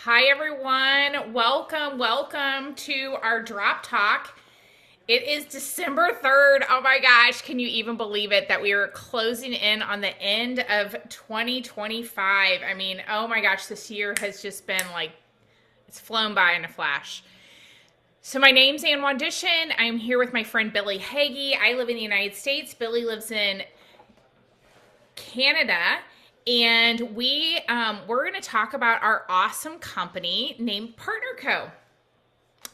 Hi, everyone. Welcome to our Drop Talk. It is December 3rd. Oh my gosh, can you even believe it that we are closing in on the end of 2025? I mean, oh my gosh, this year has just been like, it's flown by in a flash. So my name's Wandishin. I'm here with my friend Billie Heggie. I live in the United States. Billie lives in Canada, and we're going to talk about our awesome company named Partner Co.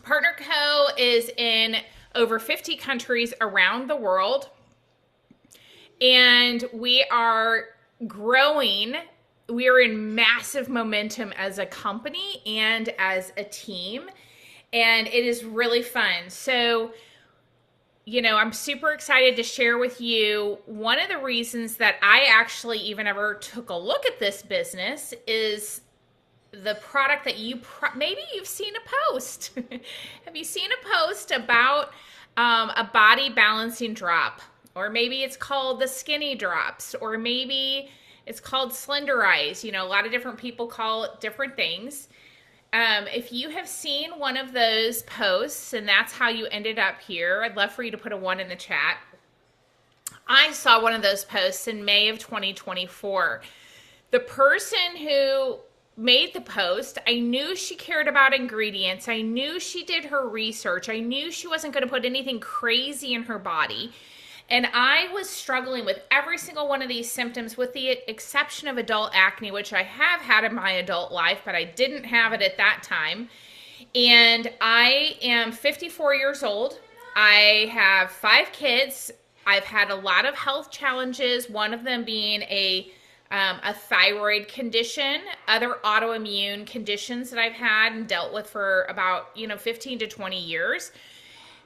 Partner Co is in over 50 countries around the world, and we are growing. We are in massive momentum as a company and as a team, and it is really fun. So I'm super excited to share with you one of the reasons that I actually even ever took a look at this business is the product that maybe you've seen a post. Have you seen a post about a body balancing drop? Or maybe it's called the skinny drops, or maybe it's called slenderize. A lot of different people call it different things. If you have seen one of those posts and that's how you ended up here, I'd love for you to put a 1 in the chat. I saw one of those posts in May of 2024. The person who made the post, I knew she cared about ingredients. I knew she did her research. I knew she wasn't going to put anything crazy in her body. And I was struggling with every single one of these symptoms with the exception of adult acne, which I have had in my adult life, but I didn't have it at that time. And I am 54 years old. I have 5 kids. I've had a lot of health challenges, one of them being a thyroid condition, other autoimmune conditions that I've had and dealt with for about 15 to 20 years.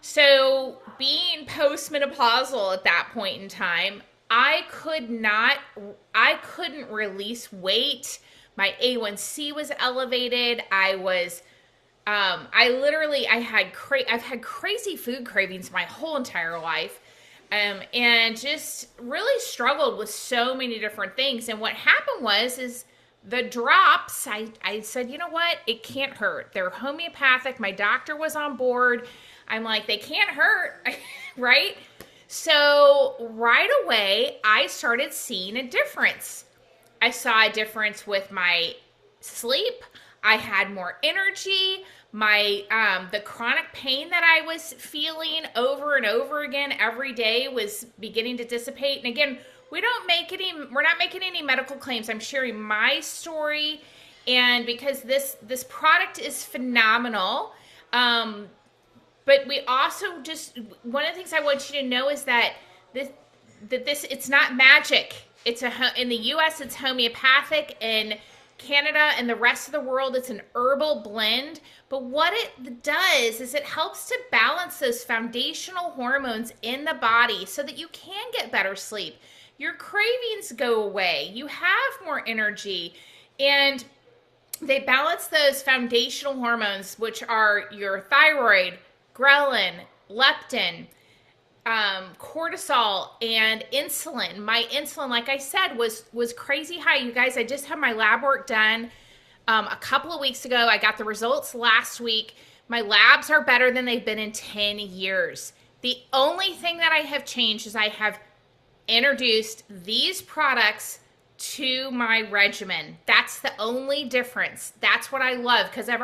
So being postmenopausal at that point in time, I couldn't release weight. My A1C was elevated. I've had crazy food cravings my whole entire life. And just really struggled with so many different things. And what happened is the drops, I said, you know what? It can't hurt. They're homeopathic. My doctor was on board. I'm like, they can't hurt, right? So right away, I started seeing a difference. I saw a difference with my sleep. I had more energy. The chronic pain that I was feeling over and over again every day was beginning to dissipate. And again, we're not making any medical claims. I'm sharing my story, and because this product is phenomenal. But we also one of the things I want you to know is that this it's not magic. In the US it's homeopathic, in Canada and the rest of the world it's an herbal blend. But what it does is it helps to balance those foundational hormones in the body so that you can get better sleep. Your cravings go away. You have more energy, and they balance those foundational hormones, which are your thyroid, ghrelin, leptin, cortisol, and insulin. My insulin, like I said, was crazy high. You guys, I just had my lab work done a couple of weeks ago. I got the results last week. My labs are better than they've been in 10 years. The only thing that I have changed is I have introduced these products to my regimen. That's the only difference. That's what I love, because I've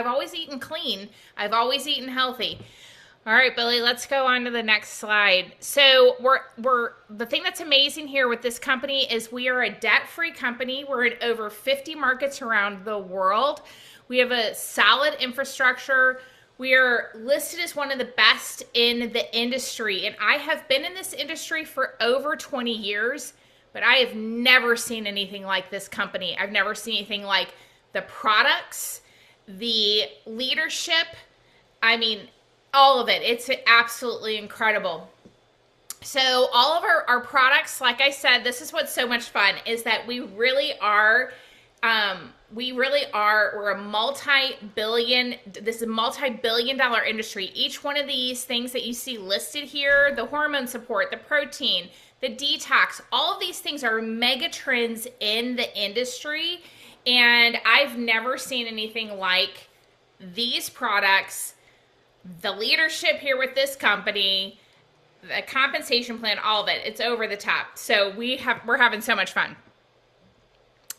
always eaten clean. I've always eaten healthy. All right, Billie, let's go on to the next slide. So the thing that's amazing here with this company is we are a debt-free company. We're in over 50 markets around the world. We have a solid infrastructure. We are listed as one of the best in the industry, and I have been in this industry for over 20 years. But I have never seen anything like this company. I've never seen anything like the products, the leadership. I mean, all of it. It's absolutely incredible. So all of our products, like I said, this is what's so much fun, is that we really are, we're a this is a multi-billion dollar industry. Each one of these things that you see listed here, the hormone support, the protein, the detox, all of these things are mega trends in the industry. And I've never seen anything like these products, the leadership here with this company, the compensation plan, all of it. It's over the top. So we're having so much fun.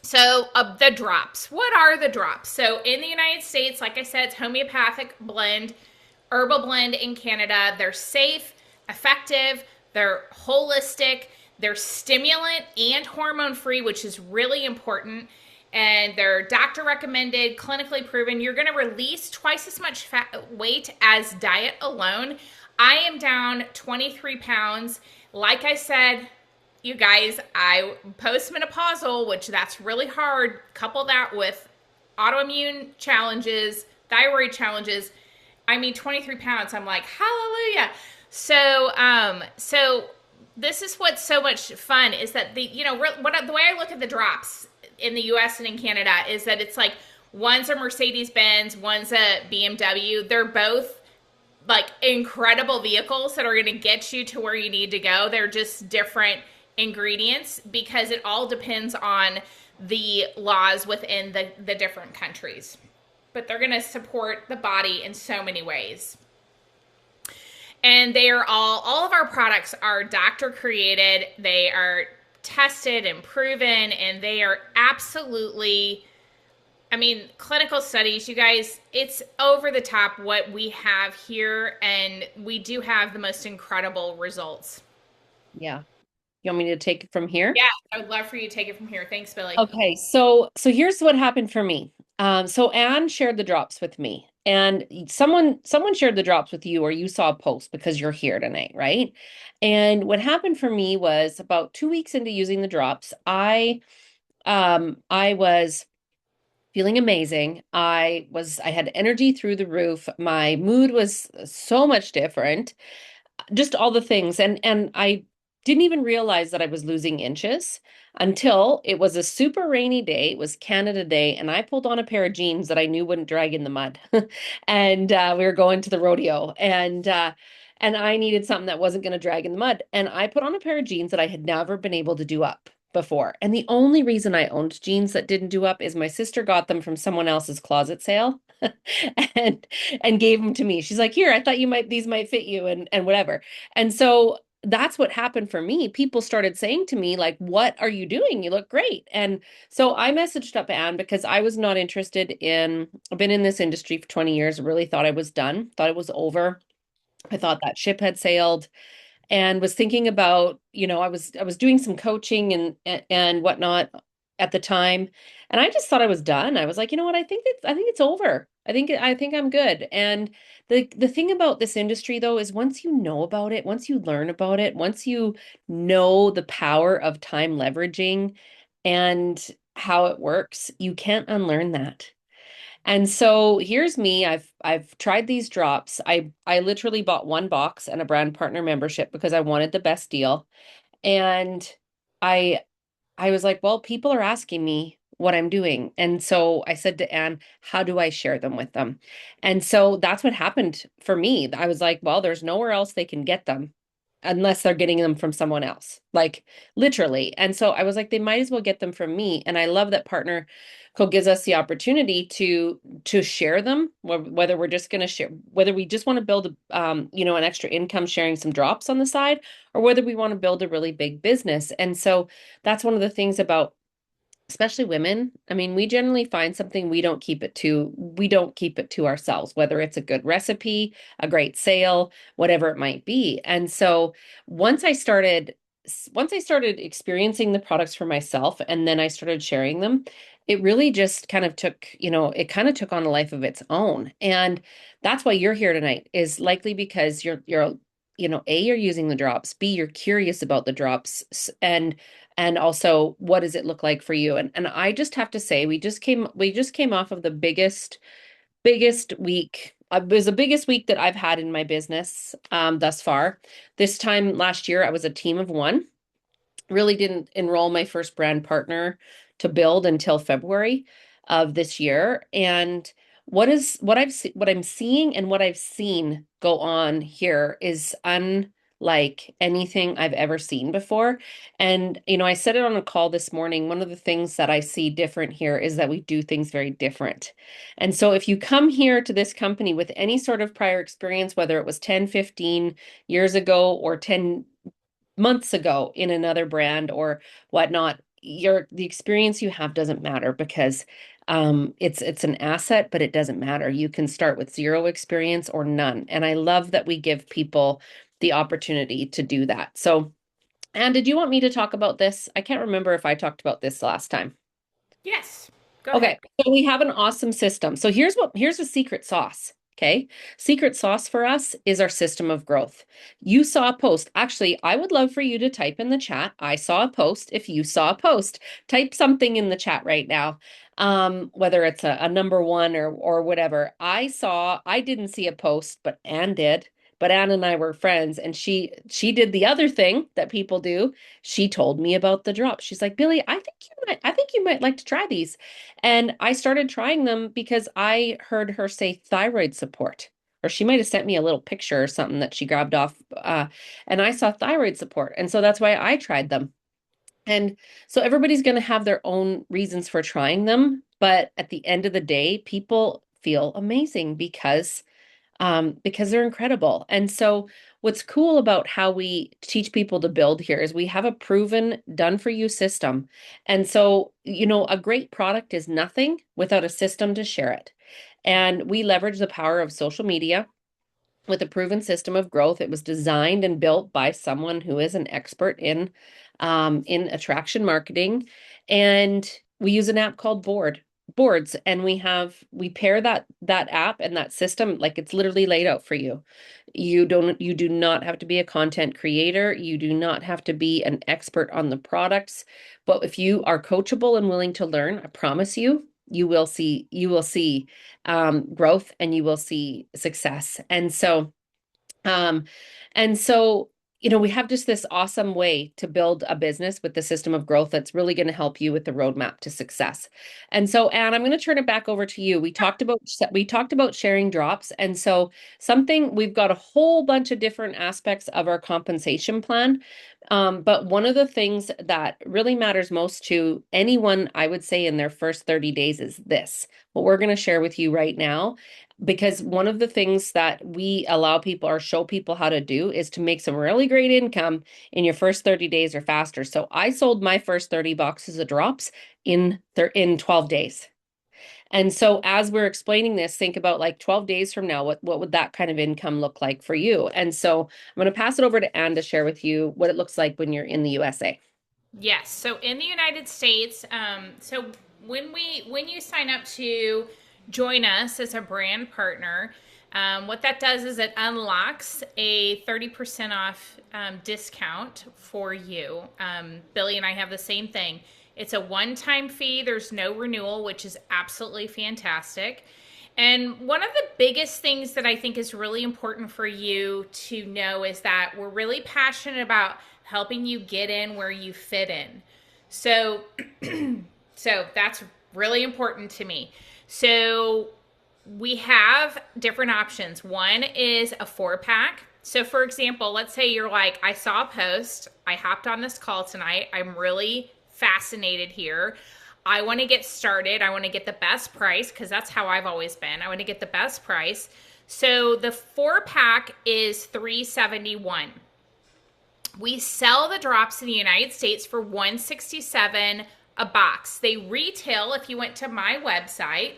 So the drops. What are the drops? So in the United States, like I said, it's homeopathic blend, herbal blend in Canada. They're safe, effective, they're holistic, they're stimulant and hormone free, which is really important. And they're doctor recommended, clinically proven. You're going to release twice as much weight as diet alone. I am down 23 pounds. Like I said, you guys, I postmenopausal, which that's really hard. Couple that with autoimmune challenges, thyroid challenges. I mean, 23 pounds. I'm like, hallelujah. So this is what's so much fun is that the way I look at the drops in the U.S. and in Canada is that it's like one's a Mercedes Benz, one's a BMW. They're both like incredible vehicles that are going to get you to where you need to go. They're just different ingredients because it all depends on the laws within the different countries. But they're going to support the body in so many ways. And they are all of our products are doctor created. They are tested and proven, and they are absolutely, I mean, clinical studies, you guys, it's over the top what we have here, and we do have the most incredible results. Yeah. You want me to take it from here? Yeah, I would love for you to take it from here. Thanks, Billie. Okay, so here's what happened for me. So Anne shared the drops with me, and someone shared the drops with you, or you saw a post because you're here tonight, right? And what happened for me was about 2 weeks into using the drops, I was feeling amazing. I had energy through the roof. My mood was so much different, just all the things. And I didn't even realize that I was losing inches until it was a super rainy day. It was Canada Day, and I pulled on a pair of jeans that I knew wouldn't drag in the mud. And we were going to the rodeo, and I needed something that wasn't going to drag in the mud. And I put on a pair of jeans that I had never been able to do up before. And the only reason I owned jeans that didn't do up is my sister got them from someone else's closet sale. and and gave them to me. She's like, "Here, I thought these might fit you," and whatever. And so that's what happened for me. People started saying to me, like, "What are you doing? You look great." And so I messaged up Anne because I was not interested in, I've been in this industry for 20 years, really thought I was done, thought it was over. I thought that ship had sailed, and was thinking about, I was doing some coaching and whatnot at the time, and I just thought I was done. I was like, you know what? I think it's over. I think I'm good. And the thing about this industry though is once you know about it, once you learn about it, once you know the power of time leveraging and how it works, you can't unlearn that. And so here's me. I've tried these drops. I literally bought one box and a brand partner membership because I wanted the best deal. And I I was like, well, people are asking me what I'm doing. And so I said to Anne, how do I share them with them? And so that's what happened for me. I was like, well, there's nowhere else they can get them unless they're getting them from someone else, like literally. And so I was like, they might as well get them from me. And I love that Partner Co gives us the opportunity to share them, whether we're just going to share, whether we just want to build an extra income sharing some drops on the side, or whether we want to build a really big business. And so that's one of the things about especially women. I mean, we generally find something, we don't keep it to ourselves, whether it's a good recipe, a great sale, whatever it might be. And so once I started once I started experiencing the products for myself and then I started sharing them, it really just kind of took on a life of its own. And that's why you're here tonight, is likely because A, you're using the drops, B, you're curious about the drops, and also what does it look like for you. And I just have to say, we just came off of the biggest week. It was the biggest week that I've had in my business thus far. This time last year I was a team of one. Really didn't enroll my first brand partner to build until February of this year. And what I'm seeing and what I've seen go on here is like anything I've ever seen before. And, I said it on a call this morning. One of the things that I see different here is that we do things very different. And so if you come here to this company with any sort of prior experience, whether it was 10, 15 years ago or 10 months ago in another brand or whatnot, the experience you have doesn't matter because it's an asset, but it doesn't matter. You can start with zero experience or none. And I love that we give people the opportunity to do that. So, Anne, did you want me to talk about this? I can't remember if I talked about this last time. Yes, go Okay, ahead. so we have an awesome system. So here's the secret sauce. Okay. Secret sauce for us is our system of growth. You saw a post. Actually, I would love for you to type in the chat. I saw a post. If you saw a post, type something in the chat right now. Whether it's a number one or whatever. I didn't see a post, but Anne did. But Anne and I were friends, and she did the other thing that people do. She told me about the drop. She's like, Billie, I think you might like to try these. And I started trying them because I heard her say thyroid support, or she might have sent me a little picture or something that she grabbed off. And I saw thyroid support. And so that's why I tried them. And so everybody's going to have their own reasons for trying them. But at the end of the day, people feel amazing because they're incredible. And so what's cool about how we teach people to build here is we have a proven done for you system. And so, a great product is nothing without a system to share it. And we leverage the power of social media with a proven system of growth. It was designed and built by someone who is an expert in attraction marketing, and we use an app called Boards, and we pair that app and that system like it's literally laid out for you. You do not have to be a content creator. You do not have to be an expert on the products. But if you are coachable and willing to learn, I promise you will see growth and you will see success. Um, and so, we have just this awesome way to build a business with the system of growth that's really going to help you with the roadmap to success. And so, Anne, I'm going to turn it back over to you. We talked about sharing drops, and so we've got a whole bunch of different aspects of our compensation plan. But one of the things that really matters most to anyone, I would say, in their first 30 days is this, what we're going to share with you right now. Because one of the things that we allow people or show people how to do is to make some really great income in your first 30 days or faster. So I sold my first 30 boxes of drops in 12 days. And so as we're explaining this, think about like 12 days from now, what would that kind of income look like for you? And so I'm going to pass it over to Anne to share with you what it looks like when you're in the USA. Yes. So in the United States, so when you sign up to join us as a brand partner, what that does is it unlocks a 30% off discount for you. Billie and I have the same thing. It's a one-time fee. There's no renewal, which is absolutely fantastic. And one of the biggest things that I think is really important for you to know is that we're really passionate about helping you get in where you fit in. So, so that's really important to me. So we have different options. One is a 4-pack. So for example, let's say you're like, I saw a post, I hopped on this call tonight, I'm really fascinated here. I want to get started. I want to get the best price because that's how I've always been. I want to get the best price. So the 4-pack is $371. We sell the drops in the United States for $167 a box. They retail, if you went to my website,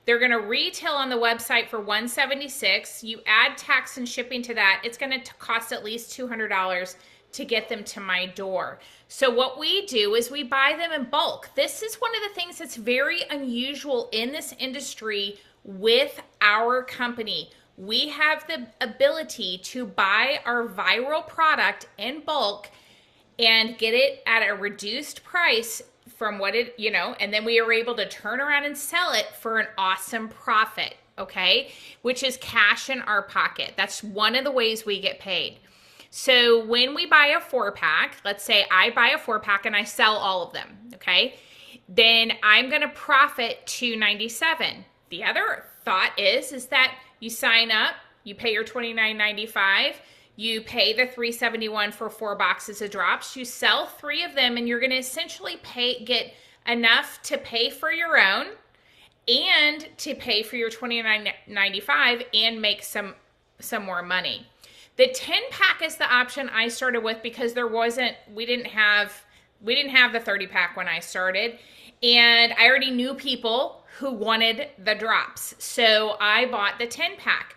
they're going to retail on the website for $176. You add tax and shipping to that, it's going to cost at least $200 to get them to my door. So what we do is we buy them in bulk. This is one of the things that's very unusual in this industry with our company. We have the ability to buy our viral product in bulk and get it at a reduced price from what it, and then we are able to turn around and sell it for an awesome profit, okay? Which is cash in our pocket. That's one of the ways we get paid. So when we buy a 4-pack, let's say I buy a 4-pack and I sell all of them, okay? Then I'm going to profit $297. The other thought is that you sign up, you pay your $29.95, You pay the 371 for 4 boxes of drops. You sell 3 of them, and you're going to essentially get enough to pay for your own and to pay for your 29.95 and make some more money. The 10 pack is the option I started with because there wasn't we didn't have the 30 pack when I started, and I already knew people who wanted the drops. So I bought the 10 pack.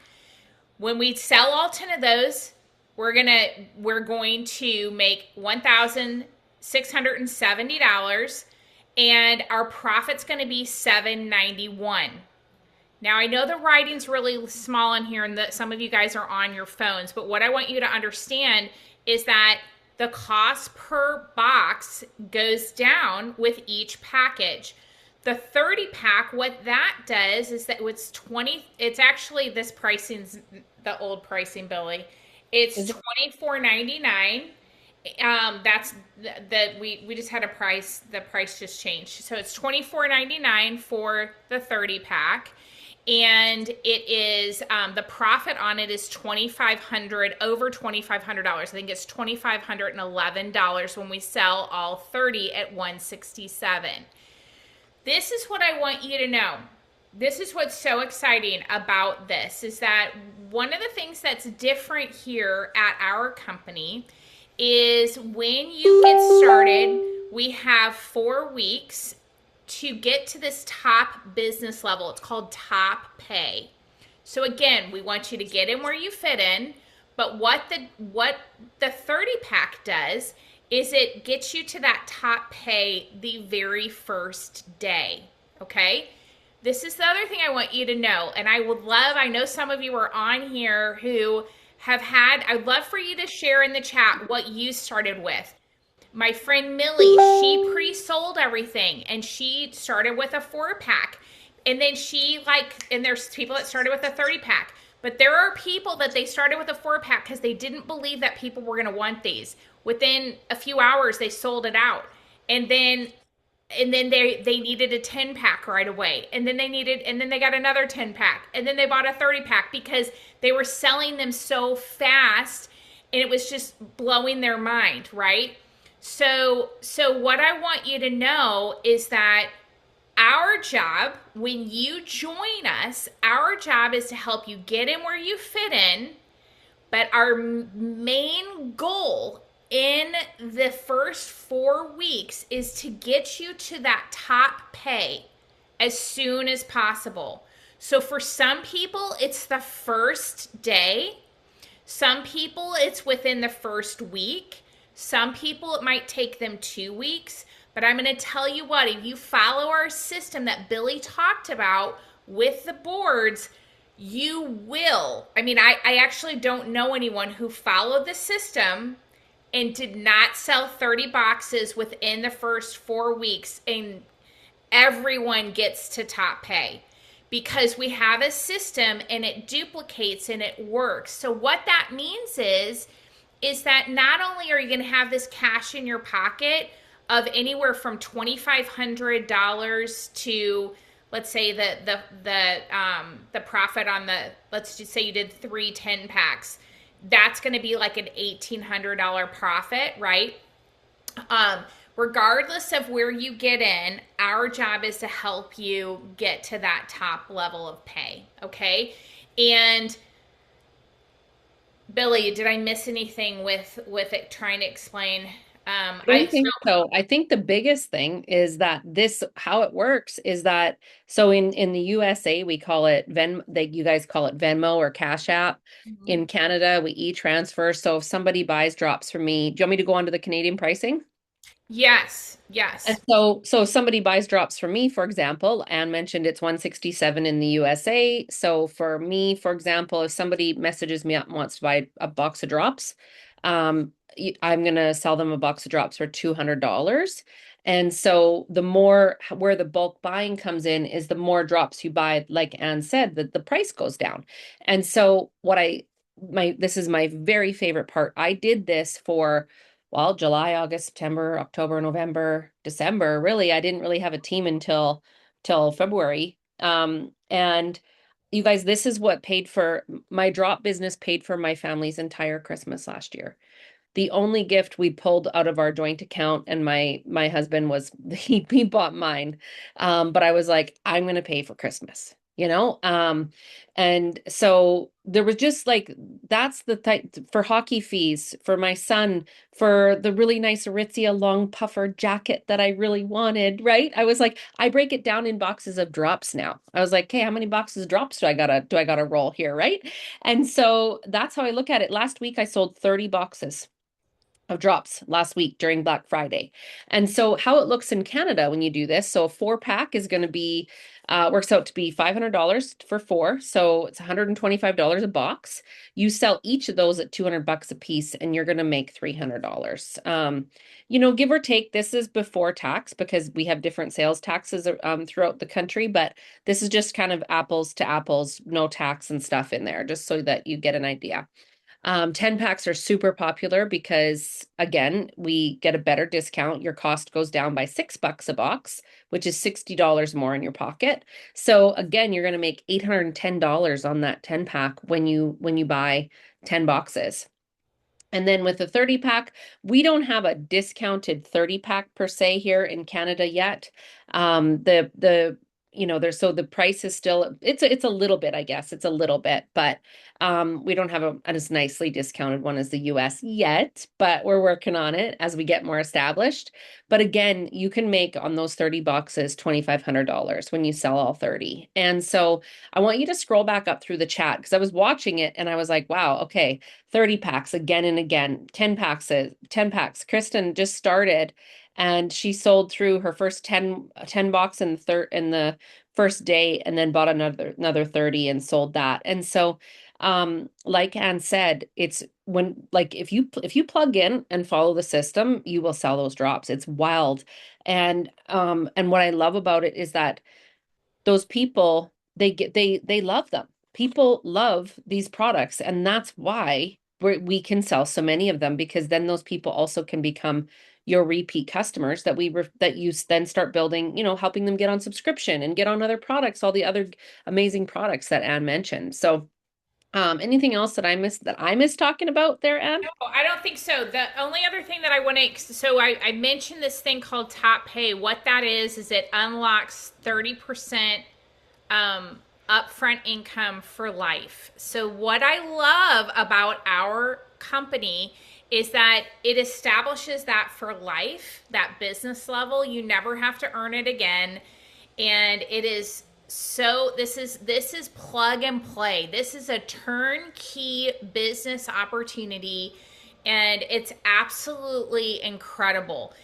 When we sell all 10 of those, we're going to make $1,670, and our profit's going to be $791. Now, I know the writing's really small in here and that some of you guys are on your phones, but what I want you to understand is that the cost per box goes down with each package. The 30 pack, what that does is that it's actually, this pricing's the old pricing, Billy. It's Is it, $24.99. That's we just had the price just changed. So it's $24.99 for the 30 pack. And it is the profit on it is over $2,500. I think it's $2,511 when we sell all 30 at 167. This is what I want you to know. This is what's so exciting about this is that one of the things that's different here at our company is when you get started, we have 4 weeks to get to this top business level. It's called top pay. So again, we want you to get in where you fit in, but what the 30 pack does is it gets you to that top pay the very first day. Okay? This is the other thing I want you to know, and I know some of you are on here who I'd love for you to share in the chat what you started with. My friend Millie, she pre-sold everything, and she started with a 4-pack. And then and there's people that started with a 30-pack. But there are people that they started with a 4-pack because they didn't believe that people were going to want these. Within a few hours, they sold it out. And then they needed a 10-pack right away. And then they got another 10-pack. And then they bought a 30-pack because they were selling them so fast, and it was just blowing their mind, right? So what I want you to know is that our job, when you join us, our job is to help you get in where you fit in, but our main goal in the first 4 weeks is to get you to that top pay as soon as possible. So for some people, it's the first day. Some people, it's within the first week. Some people, it might take them 2 weeks, but I'm going to tell you what, if you follow our system that Billie talked about with the boards, you will. I mean, I actually don't know anyone who followed the system and did not sell 30 boxes within the first 4 weeks, and everyone gets to top pay because we have a system and it duplicates and it works. So what that means is that not only are you going to have this cash in your pocket of anywhere from $2,500 to, let's say the profit on let's just say you did 3 10-packs. That's going to be like an $1,800 profit, right? Regardless of where you get in, our job is to help you get to that top level of pay, okay? And Billie, did I miss anything with it trying to explain? I don't think so. I think the biggest thing is that how it works is that, so in the USA, we call it you guys call it Venmo or Cash App. Mhm. In Canada, we e-transfer. So if somebody buys drops from me, do you want me to go on to the Canadian pricing? Yes, And yes. so if somebody buys drops from me, for example, Anne mentioned it's 167 in the USA. So for me, for example, if somebody messages me up and wants to buy a box of drops, I'm going to sell them a box of drops for $200. And so where the bulk buying comes in is the more drops you buy, like Anne said, the price goes down. And so this is my very favorite part. I did this for, well, July, August, September, October, November, December. Really, I didn't really have a team until February. And You guys, this is what paid for my drop business, paid for my family's entire Christmas last year. The only gift we pulled out of our joint account, and my husband was he bought mine. But I was like, I'm gonna pay for Christmas, you know? And so there was just like that's the type for hockey fees for my son, for the really nice Aritzia long puffer jacket that I really wanted, right? I was like, I break it down in boxes of drops now. I was like, okay, how many boxes of drops do I gotta roll here, right? And so that's how I look at it. Last week I sold 30 boxes of drops last week during Black Friday. And so how it looks in Canada when you do this, so a 4 pack is going to be works out to be $500 for four, so it's $125 a box. You sell each of those at $200 a piece and you're going to make $300. Give or take, this is before tax because we have different sales taxes throughout the country, but this is just kind of apples to apples, no tax and stuff in there, just so that you get an idea. 10 packs are super popular because, again, we get a better discount. Your cost goes down by $6 a box, which is $60 more in your pocket. So again, you're going to make $810 on that 10 pack when you buy 10 boxes. And then with the 30 pack, we don't have a discounted 30 pack per se here in Canada yet. There's so the price is still it's a little bit, I guess. It's a little bit, but we don't have as nicely discounted one as the US yet, but we're working on it as we get more established. But again, you can make on those 30 boxes $2,500 when you sell all 30. And so I want you to scroll back up through the chat because I was watching it and I was like, wow, okay. 30 packs again and again, 10 packs, 10 packs. Kristen just started and she sold through her first 10 box in the first day and then bought another 30 and sold that. And so like Anne said, it's when like if you plug in and follow the system, you will sell those drops. It's wild. And what I love about it is that those people they love them. People love these products, and that's why we can sell so many of them because then those people also can become your repeat customers that you then start building, helping them get on subscription and get on other products, all the other amazing products that Anne mentioned. So, anything else that I missed talking about there, Anne? No, I don't think so. The only other thing that I want to, so I mentioned this thing called Top Pay. What that is it unlocks 30% upfront income for life. So, what I love about our company is that it establishes that for life, that business level. You never have to earn it again. And it is so this is plug and play. This is a turnkey business opportunity and it's absolutely incredible.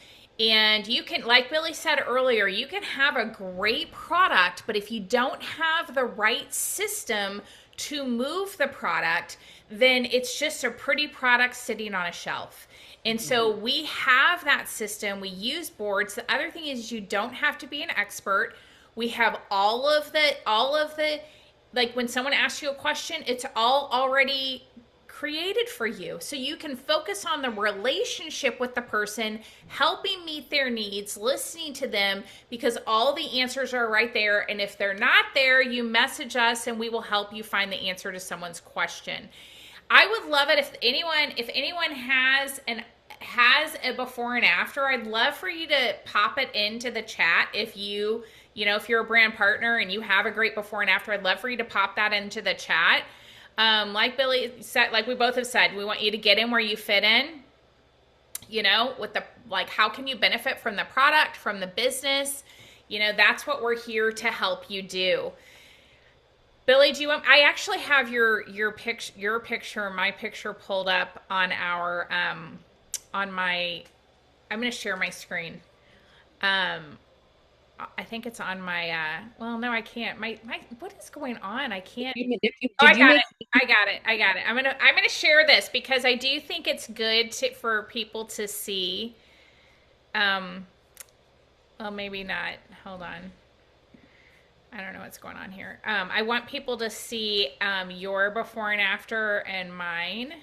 And you can, like Billie said earlier, you can have a great product, but if you don't have the right system to move the product, then it's just a pretty product sitting on a shelf. And so we have that system. We use boards. The other thing is you don't have to be an expert. We have all of the like when someone asks you a question, it's all already created for you. So you can focus on the relationship with the person, helping meet their needs, listening to them because all the answers are right there. And if they're not there, you message us and we will help you find the answer to someone's question. I would love it if anyone has a before and after. I'd love for you to pop it into the chat if if you're a brand partner and you have a great before and after. I'd love for you to pop that into the chat. Like Billie said, like we both have said, we want you to get in where you fit in, with how can you benefit from the product, from the business? That's what we're here to help you do. Billie, I actually have your picture, my picture pulled up on I'm going to share my screen. I think it's on my, well, no, I can't. What is going on? I can't. Oh, I got it. I got it. I'm gonna share this because I do think it's good for people to see. Well, maybe not. Hold on. I don't know what's going on here. I want people to see your before and after and mine.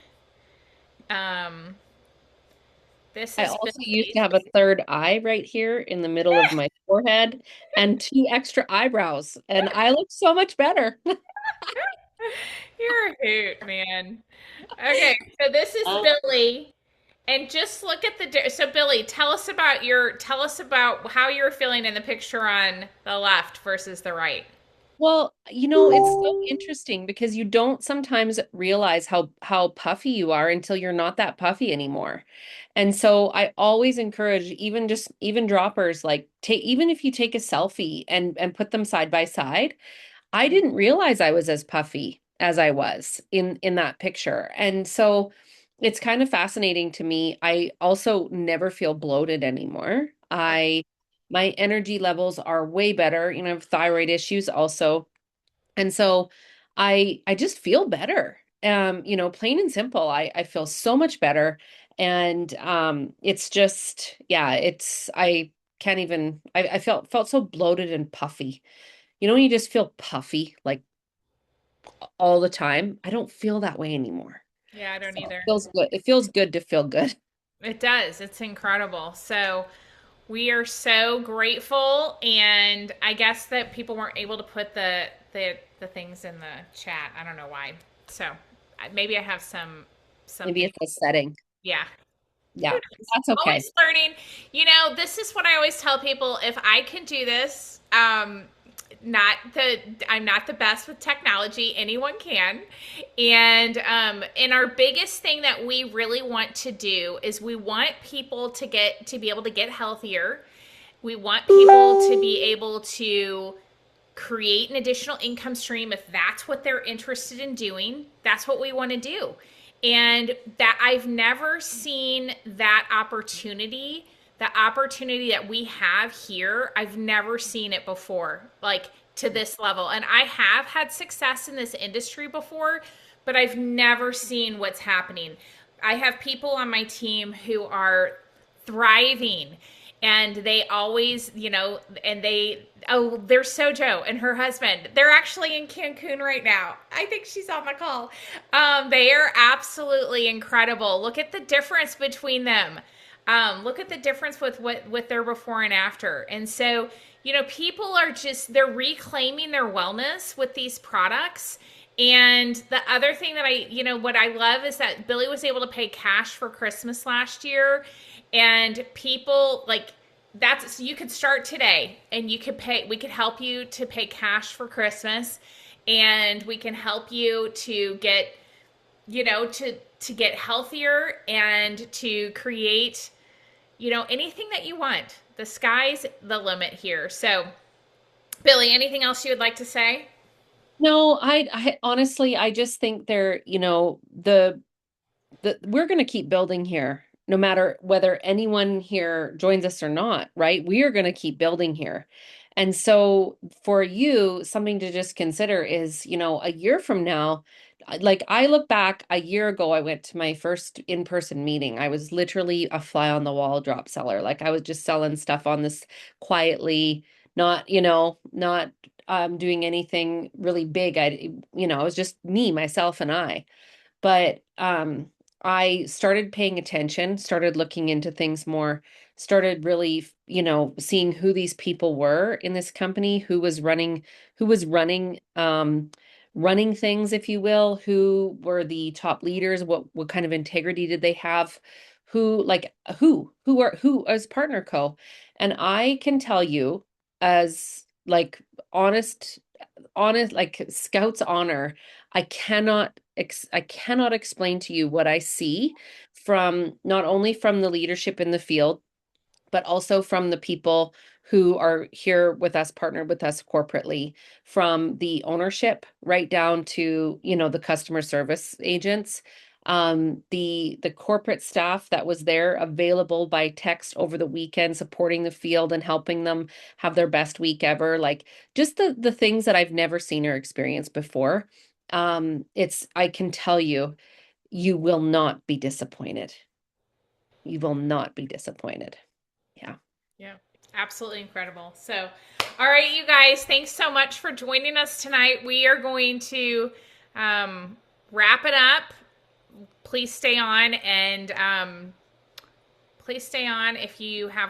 This I is also used Billie. to have a third eye right here in the middle of my forehead and two extra eyebrows, and I look so much better. You're a hoot, man. Okay, so this is Uh, Billie. And just look at so Billie, tell us about how you're feeling in the picture on the left versus the right. Well, it's so interesting because you don't sometimes realize how puffy you are until you're not that puffy anymore. And so I always encourage even droppers like take even if you take a selfie and put them side by side, I didn't realize I was as puffy as I was in that picture. And so it's kind of fascinating to me. I also never feel bloated anymore. My energy levels are way better. I have thyroid issues also. And so I just feel better. Plain and simple. I feel so much better. And it's just, yeah, I can't even I felt so bloated and puffy. When you just feel puffy like all the time, I don't feel that way anymore. Yeah, I don't So it either. feels good. It feels good to feel good. It does. It's incredible. So we are so grateful, and I guess that people weren't able to put the things in the chat. I don't know why. So maybe I have Maybe something. it's a setting. Yeah. Who Yeah, knows? that's okay. Always learning. This is what I always tell people. If I can do this, not the I'm not the best with technology. Anyone can. And our biggest thing that we really want to do is we want people to be able to get healthier. We want people to be able to create an additional income stream if that's what they're interested in doing. That's what we want to do. And that I've never seen the opportunity that we have here. I've never seen it before, like to this level. And I have had success in this industry before, but I've never seen what's happening. I have people on my team who are thriving, and they always, and there's Sojo and her husband. They're actually in Cancun right now. I think she's on the call. They are absolutely incredible. Look at the difference between them. Look at the difference with their before and after. And so, people are they're reclaiming their wellness with these products. And the other thing that what I love is that Billie was able to pay cash for Christmas last year, and people like that's so you could start today, and we could help you to pay cash for Christmas, and we can help you to get, to get healthier and to create, anything that you want. The sky's the limit here. So, Billie, anything else you would like to say? No, I honestly, I just think we're going to keep building here, no matter whether anyone here joins us or not, right? We are going to keep building here. And so for you, something to just consider is, a year from now, like I look back a year ago, I went to my first in-person meeting. I was literally a fly on the wall drop seller. Like I was just selling stuff on this quietly, not doing anything really big. It was just me, myself, and I. But I started paying attention, started looking into things more, started really, seeing who these people were in this company, who was running things, if you will, who were the top leaders, what kind of integrity did they have, who as partner co. And I can tell you as like honest like Scout's honor, I cannot explain to you what I see from not only from the leadership in the field, but also from the people who are here with us, partnered with us corporately, from the ownership right down to, the customer service agents, the corporate staff that was there available by text over the weekend, supporting the field and helping them have their best week ever. Like just the things that I've never seen or experienced before. I can tell you, you will not be disappointed. You will not be disappointed. Yeah. Yeah, absolutely incredible. So, all right, you guys, thanks so much for joining us tonight. We are going to wrap it up. Please stay on, and please stay on if you have